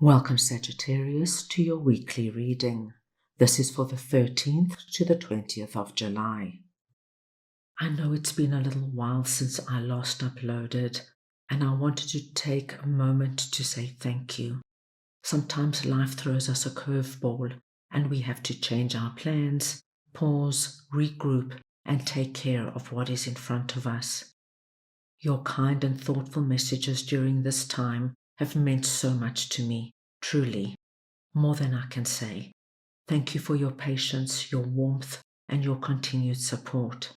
Welcome, Sagittarius, to your weekly reading. This is for the 13th to the 20th of July. I know it's been a little while since I last uploaded, and I wanted to take a moment to say thank you. Sometimes life throws us a curveball, and we have to change our plans, pause, regroup, and take care of what is in front of us. Your kind and thoughtful messages during this time have meant so much to me, truly, more than I can say. Thank you for your patience, your warmth, and your continued support.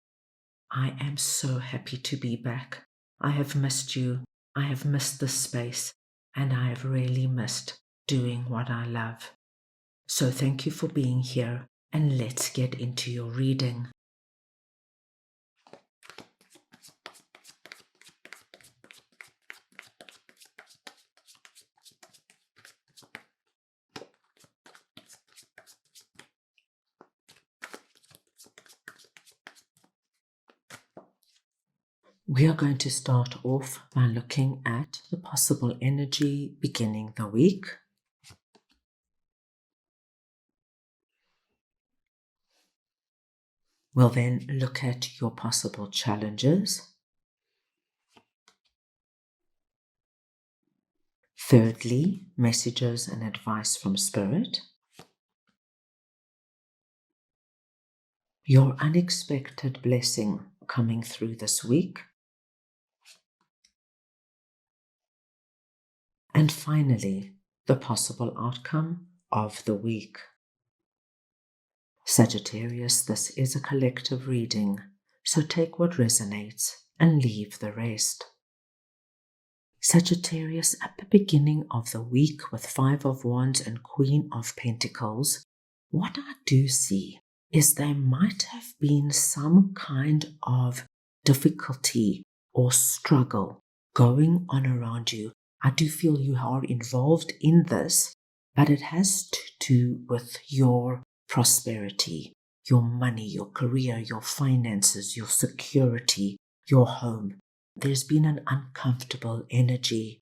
I am so happy to be back. I have missed you, I have missed this space, and I have really missed doing what I love. So thank you for being here, and let's get into your reading. We are going to start off by looking at the possible energy beginning the week. We'll then look at your possible challenges. Thirdly, messages and advice from Spirit. Your unexpected blessing coming through this week. And finally, the possible outcome of the week. Sagittarius, this is a collective reading, so take what resonates and leave the rest. Sagittarius, at the beginning of the week with Five of Wands and Queen of Pentacles, what I do see is there might have been some kind of difficulty or struggle going on around you. I do feel you are involved in this, but it has to do with your prosperity, your money, your career, your finances, your security, your home. There's been an uncomfortable energy.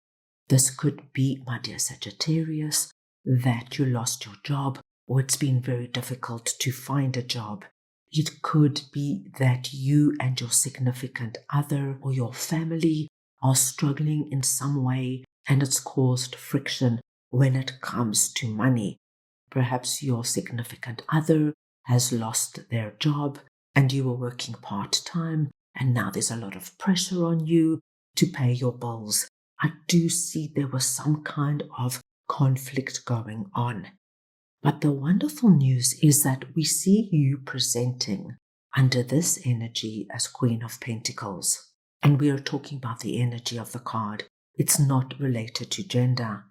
This could be, my dear Sagittarius, that you lost your job, or it's been very difficult to find a job. It could be that you and your significant other or your family are struggling in some way, and it's caused friction when it comes to money. Perhaps your significant other has lost their job and you were working part-time, and now there's a lot of pressure on you to pay your bills. I do see there was some kind of conflict going on. But the wonderful news is that we see you presenting under this energy as Queen of Pentacles. And we are talking about the energy of the card. It's not related to gender.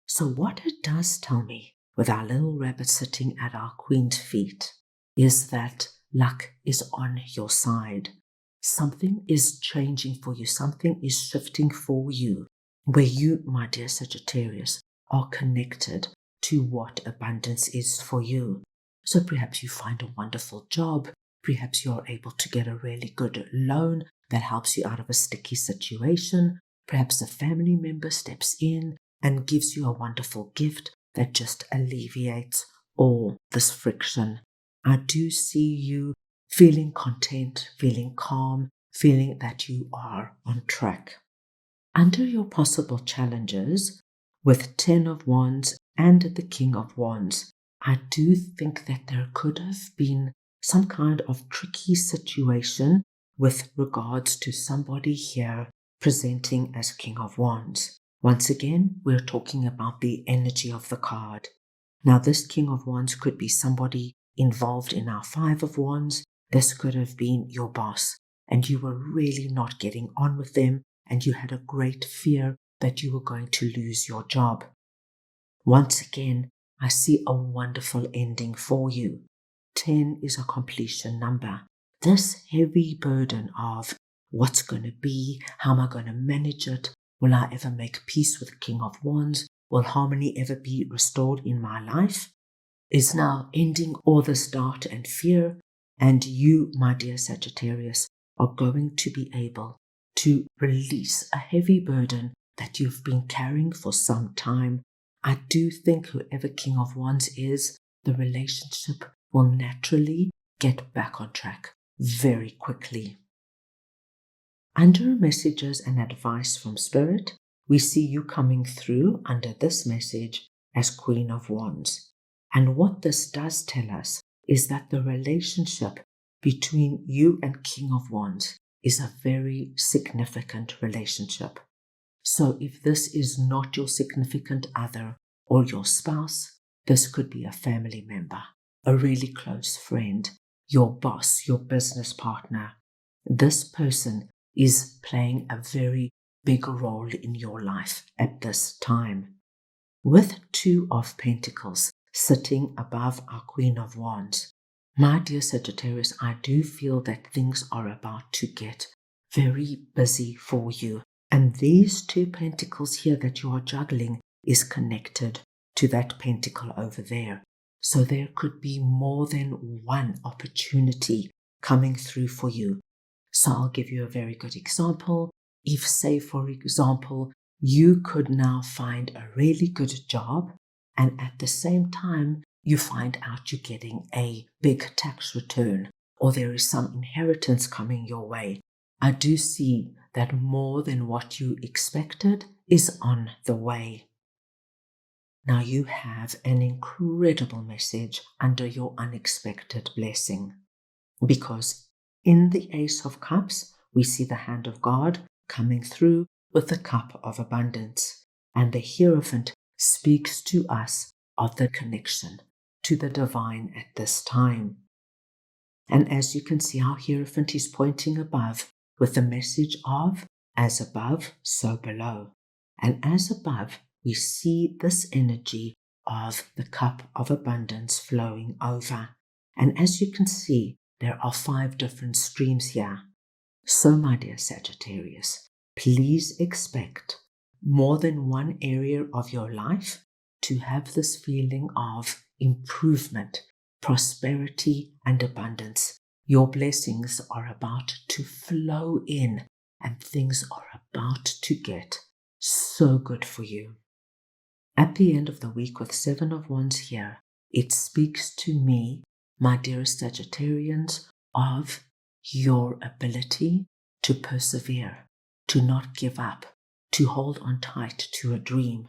So what it does tell me, with our little rabbit sitting at our Queen's feet, is that luck is on your side. Something is changing for you. Something is shifting for you, where you, my dear Sagittarius, are connected to what abundance is for you. So perhaps you find a wonderful job. Perhaps you're able to get a really good loan that helps you out of a sticky situation. Perhaps a family member steps in and gives you a wonderful gift that just alleviates all this friction. I do see you feeling content, feeling calm, feeling that you are on track. Under your possible challenges, with 10 of Wands and the King of Wands, I do think that there could have been some kind of tricky situation with regards to somebody here presenting as King of Wands. Once again, we're talking about the energy of the card. Now, this King of Wands could be somebody involved in our Five of Wands. This could have been your boss, and you were really not getting on with them, and you had a great fear that you were going to lose your job. Once again, I see a wonderful ending for you. 10 is a completion number. This heavy burden of what's going to be, how am I going to manage it, will I ever make peace with King of Wands, will harmony ever be restored in my life, is now ending all this doubt and fear, and you, my dear Sagittarius, are going to be able to release a heavy burden that you've been carrying for some time. I do think whoever King of Wands is, the relationship will naturally get back on track very quickly. Under messages and advice from Spirit, we see you coming through under this message as Queen of Wands. And what this does tell us is that the relationship between you and King of Wands is a very significant relationship. So if this is not your significant other or your spouse, this could be a family member, a really close friend, your boss, your business partner. This person is playing a very big role in your life at this time. With Two of Pentacles sitting above our Queen of Wands, my dear Sagittarius, I do feel that things are about to get very busy for you. And these two pentacles here that you are juggling is connected to that pentacle over there. So there could be more than one opportunity coming through for you. So I'll give you a very good example. If, say, for example, you could now find a really good job and at the same time you find out you're getting a big tax return or there is some inheritance coming your way, I do see that more than what you expected is on the way. Now you have an incredible message under your unexpected blessing, because in the Ace of Cups, we see the hand of God coming through with the cup of abundance, and the Hierophant speaks to us of the connection to the divine at this time. And as you can see, our Hierophant is pointing above with the message of as above, so below. And as above, we see this energy of the cup of abundance flowing over. And as you can see, there are 5 different streams here. So, my dear Sagittarius, please expect more than one area of your life to have this feeling of improvement, prosperity, and abundance. Your blessings are about to flow in, and things are about to get so good for you. At the end of the week with 7 of Wands here, it speaks to me, my dearest Sagittarians, of your ability to persevere, to not give up, to hold on tight to a dream.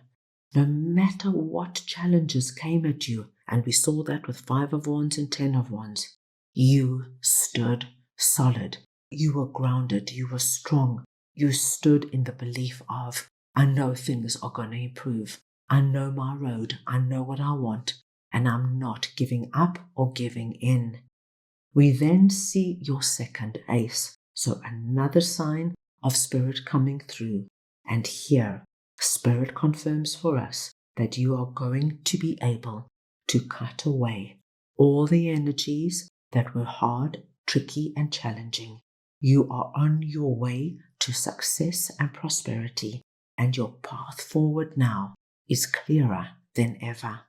No matter what challenges came at you, and we saw that with 5 of Wands and 10 of Wands, you stood solid. You were grounded. You were strong. You stood in the belief of, I know things are going to improve. I know my road. I know what I want. And I'm not giving up or giving in. We then see your second ace. So another sign of Spirit coming through. And here, Spirit confirms for us that you are going to be able to cut away all the energies that were hard, tricky, and challenging. You are on your way to success and prosperity, and your path forward now is clearer than ever.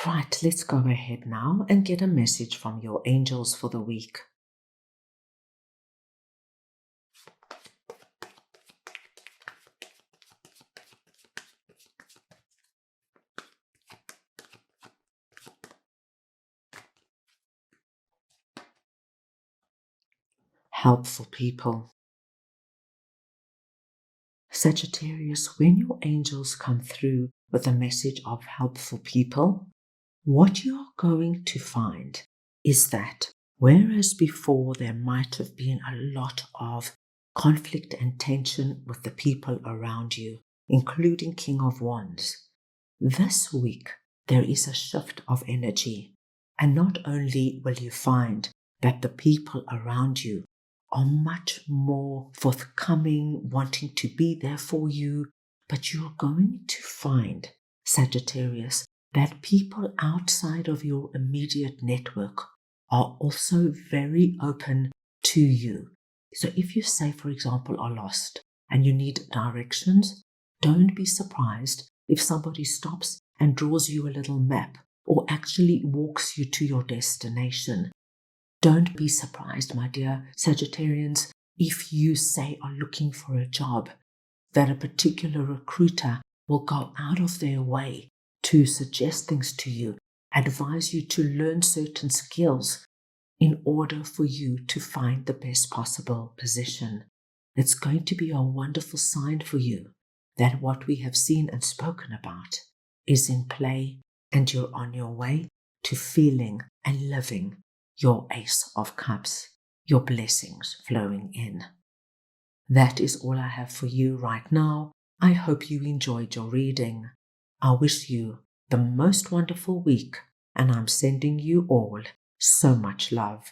Right, let's go ahead now and get a message from your angels for the week. Helpful people. Sagittarius, when your angels come through with a message of helpful people, what you are going to find is that whereas before there might have been a lot of conflict and tension with the people around you, including King of Wands, this week there is a shift of energy. And not only will you find that the people around you are much more forthcoming, wanting to be there for you, but you're going to find, Sagittarius, that people outside of your immediate network are also very open to you. So if you say, for example, are lost and you need directions, don't be surprised if somebody stops and draws you a little map or actually walks you to your destination. Don't be surprised, my dear Sagittarians, if you say are looking for a job, that a particular recruiter will go out of their way to suggest things to you, advise you to learn certain skills in order for you to find the best possible position. It's going to be a wonderful sign for you that what we have seen and spoken about is in play and you're on your way to feeling and living your Ace of Cups, your blessings flowing in. That is all I have for you right now. I hope you enjoyed your reading. I wish you the most wonderful week, and I'm sending you all so much love.